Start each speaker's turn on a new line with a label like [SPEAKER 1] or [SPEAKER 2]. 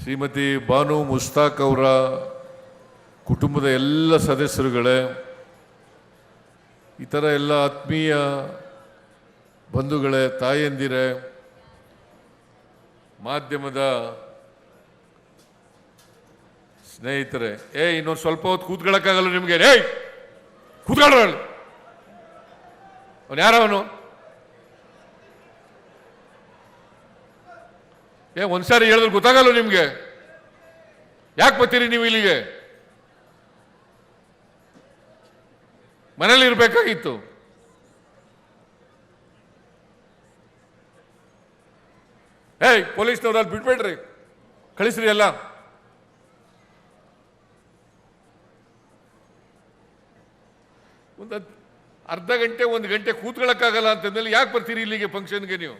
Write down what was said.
[SPEAKER 1] ಶ್ರೀಮತಿ ಬಾನು ಮುಸ್ತಾಕ್ ಅವರ ಕುಟುಂಬದ ಎಲ್ಲ ಸದಸ್ಯರುಗಳೇ, ಇತರ ಎಲ್ಲ ಆತ್ಮೀಯ ಬಂಧುಗಳೇ, ತಾಯಂದಿರೇ, ಮಾಧ್ಯಮದ ಸ್ನೇಹಿತರೆ, ಇನ್ನೊಂದು ಸ್ವಲ್ಪ ಹೊತ್ತು ಕೂತ್ಕೊಳ್ಳೋಕ್ಕಾಗಲ್ಲ ನಿಮಗೆ? ಕೂತ್ಕೊಳ್ಳ. ಅವನು ಯಾರವನು? ಒಂದ್ಸಾರಿ ಹೇಳಿದ್ರೆ ಗೊತ್ತಾಗಲ್ಲ ನಿಮ್ಗೆ? ಯಾಕೆ ಬರ್ತೀರಿ ನೀವು ಇಲ್ಲಿಗೆ? ಮನೇಲಿ ಇರ್ಬೇಕಾಗಿತ್ತು. ಪೊಲೀಸ್ನವ್ರು ಅಲ್ಲಿ ಬಿಟ್ಬೇಡ್ರಿ, ಕಳಿಸ್ರಿ ಎಲ್ಲ. ಒಂದು ಅರ್ಧ ಗಂಟೆ 1 ಗಂಟೆ ಕೂತ್ಕೊಳ್ಳೋಕ್ಕಾಗಲ್ಲ ಅಂತಂದ್ಮೇಲೆ ಯಾಕೆ ಬರ್ತೀರಿ ಇಲ್ಲಿಗೆ ಫಂಕ್ಷನ್ಗೆ ನೀವು?